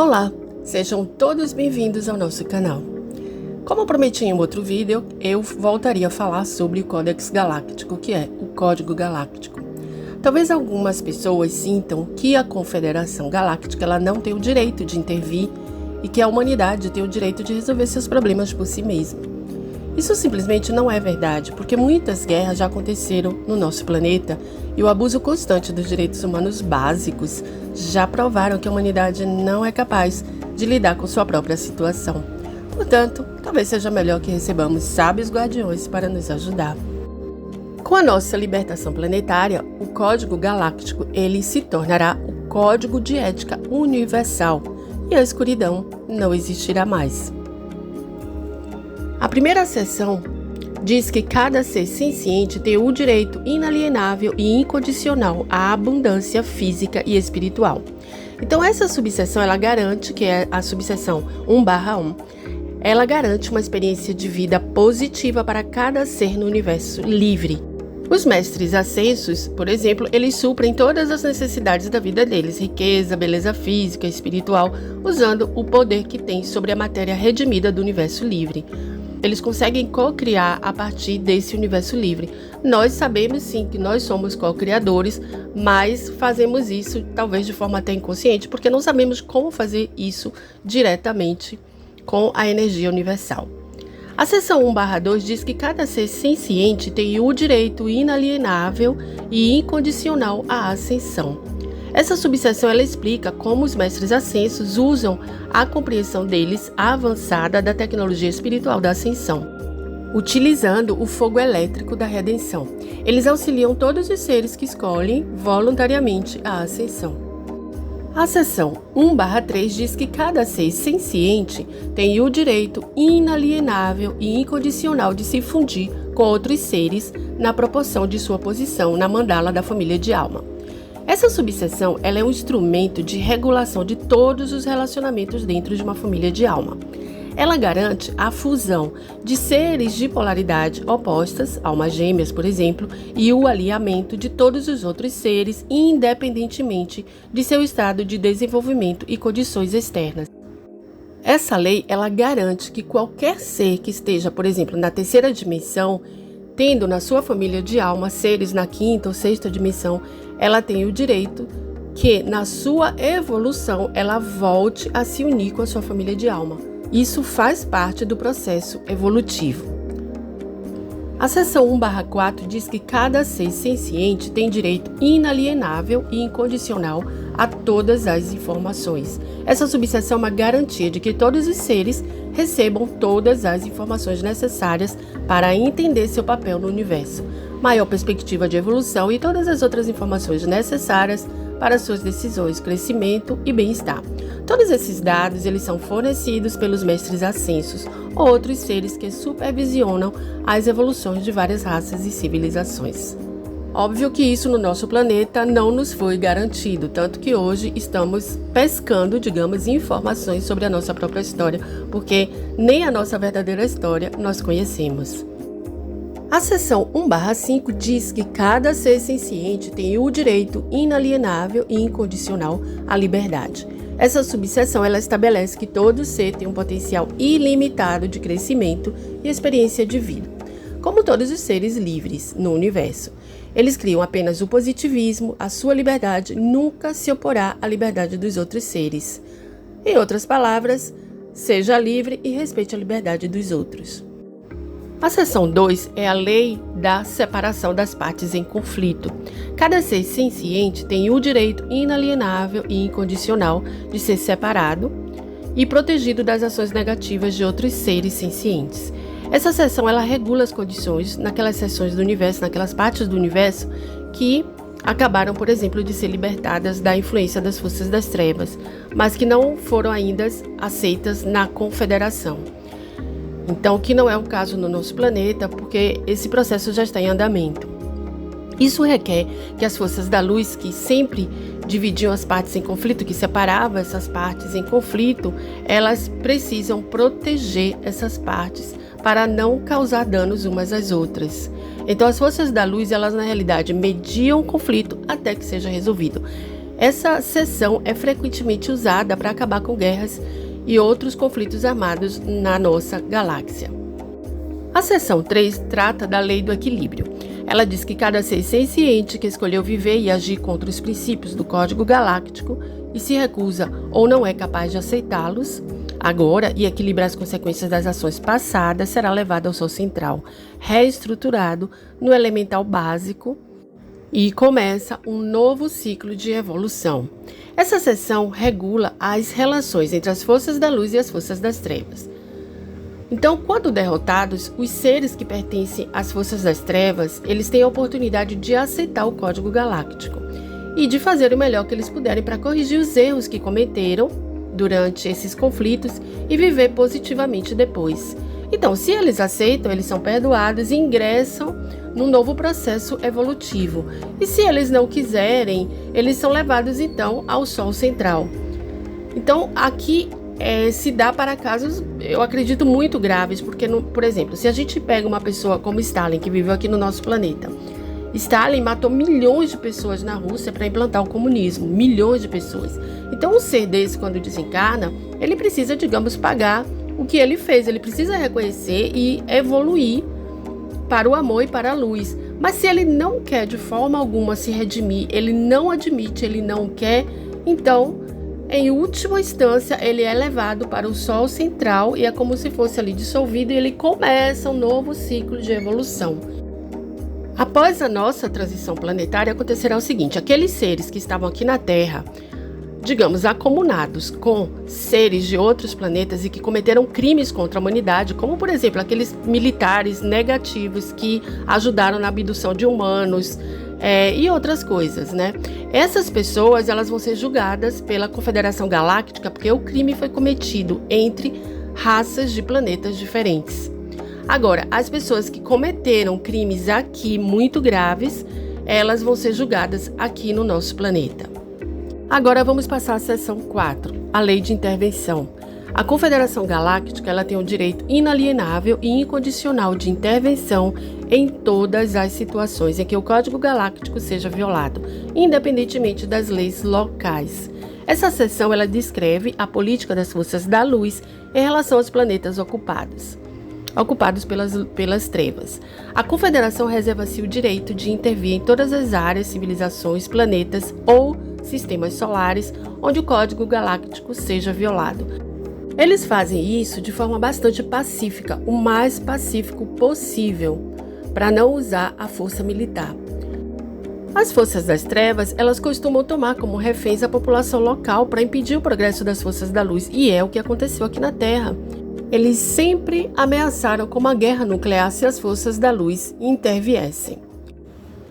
Olá, sejam todos bem-vindos ao nosso canal. Como eu prometi em um outro vídeo, eu voltaria a falar sobre o Códex Galáctico, que é o Código Galáctico. Talvez algumas pessoas sintam que a Confederação Galáctica ela não tem o direito de intervir e que a humanidade tem o direito de resolver seus problemas por si mesma. Isso simplesmente não é verdade, porque muitas guerras já aconteceram no nosso planeta e o abuso constante dos direitos humanos básicos já provaram que a humanidade não é capaz de lidar com sua própria situação. Portanto, talvez seja melhor que recebamos sábios guardiões para nos ajudar. Com a nossa libertação planetária, o Código Galáctico ele se tornará o Código de Ética Universal e a escuridão não existirá mais. A primeira seção diz que cada ser senciente tem o direito inalienável e incondicional à abundância física e espiritual. Então essa subseção ela garante, que é a subseção 1/1, ela garante uma experiência de vida positiva para cada ser no universo livre. Os mestres ascensos, por exemplo, eles suprem todas as necessidades da vida deles, riqueza, beleza física, espiritual, usando o poder que têm sobre a matéria redimida do universo livre. Eles conseguem co-criar a partir desse universo livre. Nós sabemos sim que nós somos co-criadores, mas fazemos isso talvez de forma até inconsciente, porque não sabemos como fazer isso diretamente com a energia universal. A seção 1/2 diz que cada ser senciente tem o direito inalienável e incondicional à ascensão. Essa subseção ela explica como os mestres ascensos usam a compreensão deles avançada da tecnologia espiritual da ascensão, utilizando o fogo elétrico da redenção. Eles auxiliam todos os seres que escolhem voluntariamente a ascensão. A seção 1/3 diz que cada ser senciente tem o direito inalienável e incondicional de se fundir com outros seres na proporção de sua posição na mandala da família de alma. Essa subseção ela é um instrumento de regulação de todos os relacionamentos dentro de uma família de alma. Ela garante a fusão de seres de polaridade opostas, almas gêmeas, por exemplo, e o alinhamento de todos os outros seres, independentemente de seu estado de desenvolvimento e condições externas. Essa lei ela garante que qualquer ser que esteja, por exemplo, na terceira dimensão, tendo na sua família de alma seres na quinta ou sexta dimensão, ela tem o direito que, na sua evolução, ela volte a se unir com a sua família de alma. Isso faz parte do processo evolutivo. A seção 1/4 diz que cada ser senciente tem direito inalienável e incondicional a todas as informações. Essa subseção é uma garantia de que todos os seres recebam todas as informações necessárias para entender seu papel no universo, maior perspectiva de evolução e todas as outras informações necessárias para suas decisões, crescimento e bem-estar. Todos esses dados eles são fornecidos pelos mestres ascensos, outros seres que supervisionam as evoluções de várias raças e civilizações. Óbvio que isso no nosso planeta não nos foi garantido, tanto que hoje estamos pescando, digamos, informações sobre a nossa própria história, porque nem a nossa verdadeira história nós conhecemos. A seção 1/5 diz que cada ser senciente tem o direito inalienável e incondicional à liberdade. Essa subseção ela estabelece que todo ser tem um potencial ilimitado de crescimento e experiência de vida, como todos os seres livres no universo. Eles criam apenas o positivismo, a sua liberdade nunca se oporá à liberdade dos outros seres. Em outras palavras, seja livre e respeite a liberdade dos outros. A seção 2 é a lei da separação das partes em conflito. Cada ser senciente tem o direito inalienável e incondicional de ser separado e protegido das ações negativas de outros seres sencientes. Essa seção ela regula as condições naquelas seções do universo, naquelas partes do universo que acabaram, por exemplo, de ser libertadas da influência das forças das trevas, mas que não foram ainda aceitas na Confederação. Então, que não é o caso no nosso planeta, porque esse processo já está em andamento. Isso requer que as forças da luz, que sempre dividiam as partes em conflito, que separavam essas partes em conflito, elas precisam proteger essas partes para não causar danos umas às outras. Então, as forças da luz, elas na realidade mediam o conflito até que seja resolvido. Essa seção é frequentemente usada para acabar com guerras e outros conflitos armados na nossa galáxia. A seção 3 trata da lei do equilíbrio. Ela diz que cada ser senciente que escolheu viver e agir contra os princípios do Código Galáctico e se recusa ou não é capaz de aceitá-los agora e equilibrar as consequências das ações passadas será levado ao Sol Central, reestruturado no elemental básico e começa um novo ciclo de evolução. Essa seção regula as relações entre as forças da luz e as forças das trevas. Então, quando derrotados, os seres que pertencem às forças das trevas, eles têm a oportunidade de aceitar o Código Galáctico e de fazer o melhor que eles puderem para corrigir os erros que cometeram durante esses conflitos e viver positivamente depois. Então, se eles aceitam, eles são perdoados e ingressam num novo processo evolutivo. E se eles não quiserem, eles são levados então ao Sol Central. Então, aqui se dá para casos, eu acredito, muito graves, porque, por exemplo, se a gente pega uma pessoa como Stalin, que viveu aqui no nosso planeta, Stalin matou milhões de pessoas na Rússia para implantar o comunismo, milhões de pessoas. Então, um ser desse, quando desencarna, ele precisa, digamos, pagar o que ele fez, ele precisa reconhecer e evoluir para o amor e para a luz. Mas se ele não quer de forma alguma se redimir, ele não admite, ele não quer, então, em última instância, ele é levado para o Sol Central e é como se fosse ali dissolvido e ele começa um novo ciclo de evolução. Após a nossa transição planetária, acontecerá o seguinte: aqueles seres que estavam aqui na Terra, digamos, acomunados com seres de outros planetas e que cometeram crimes contra a humanidade, como, por exemplo, aqueles militares negativos que ajudaram na abdução de humanos, e outras coisas, né? Essas pessoas, elas vão ser julgadas pela Confederação Galáctica porque o crime foi cometido entre raças de planetas diferentes. Agora, as pessoas que cometeram crimes aqui muito graves, elas vão ser julgadas aqui no nosso planeta. Agora vamos passar à seção 4, a lei de intervenção. A Confederação Galáctica, ela tem o direito inalienável e incondicional de intervenção em todas as situações em que o Código Galáctico seja violado, independentemente das leis locais. Essa seção, ela descreve a política das forças da luz em relação aos planetas ocupados pelas trevas. A Confederação reserva-se o direito de intervir em todas as áreas, civilizações, planetas ou sistemas solares onde o Código Galáctico seja violado. Eles fazem isso de forma bastante pacífica, o mais pacífico possível, para não usar a força militar. As forças das trevas, elas costumam tomar como reféns a população local para impedir o progresso das forças da luz, e é o que aconteceu aqui na Terra. Eles sempre ameaçaram com uma guerra nuclear se as forças da luz interviessem.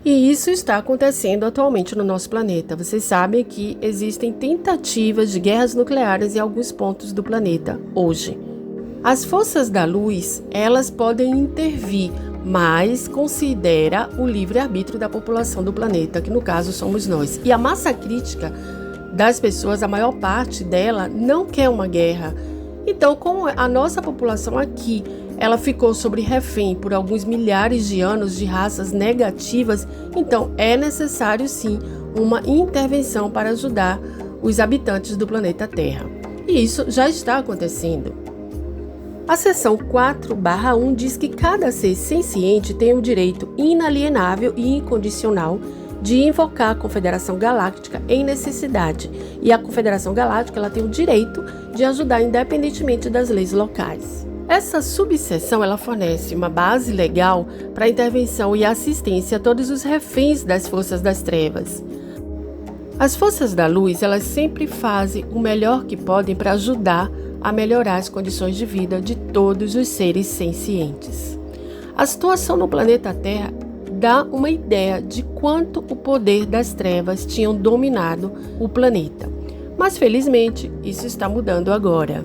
E isso está acontecendo atualmente no nosso planeta. Vocês sabem que existem tentativas de guerras nucleares em alguns pontos do planeta hoje. As forças da luz, elas podem intervir, mas considera o livre-arbítrio da população do planeta, que no caso somos nós. E a massa crítica das pessoas, a maior parte dela, não quer uma guerra. Então, como a nossa população aqui, ela ficou sob refém por alguns milhares de anos de raças negativas, então é necessário sim uma intervenção para ajudar os habitantes do planeta Terra. E isso já está acontecendo. A seção 4/1 diz que cada ser senciente tem o direito inalienável e incondicional de invocar a Confederação Galáctica em necessidade, e a Confederação Galáctica, ela tem o direito de ajudar independentemente das leis locais. Essa subseção, ela fornece uma base legal para a intervenção e assistência a todos os reféns das forças das trevas. As forças da luz, elas sempre fazem o melhor que podem para ajudar a melhorar as condições de vida de todos os seres sencientes. A situação no planeta Terra dá uma ideia de quanto o poder das trevas tinham dominado o planeta. Mas, felizmente, isso está mudando agora.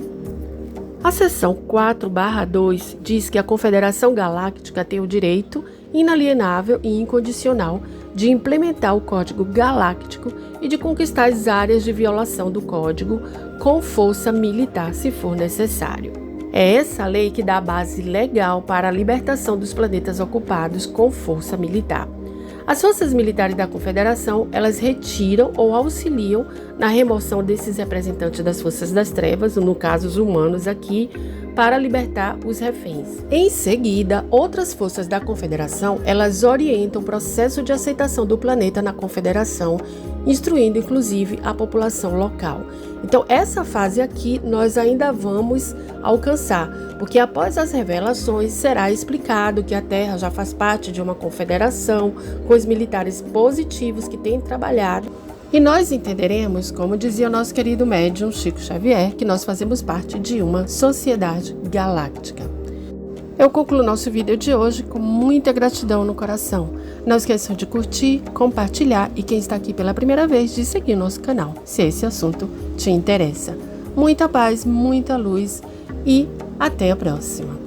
A seção 4/2 diz que a Confederação Galáctica tem o direito inalienável e incondicional de implementar o Código Galáctico e de conquistar as áreas de violação do Código com força militar, se for necessário. É essa lei que dá a base legal para a libertação dos planetas ocupados com força militar. As forças militares da Confederação, elas retiram ou auxiliam na remoção desses representantes das forças das trevas, no caso os humanos aqui, para libertar os reféns. Em seguida, outras forças da Confederação, elas orientam o processo de aceitação do planeta na Confederação, instruindo inclusive a população local. Então, essa fase aqui nós ainda vamos alcançar, porque após as revelações será explicado que a Terra já faz parte de uma confederação com os militares positivos que têm trabalhado. E nós entenderemos, como dizia o nosso querido médium Chico Xavier, que nós fazemos parte de uma sociedade galáctica. Eu concluo nosso vídeo de hoje com muita gratidão no coração. Não esqueçam de curtir, compartilhar e quem está aqui pela primeira vez de seguir nosso canal, se esse assunto te interessa. Muita paz, muita luz e até a próxima.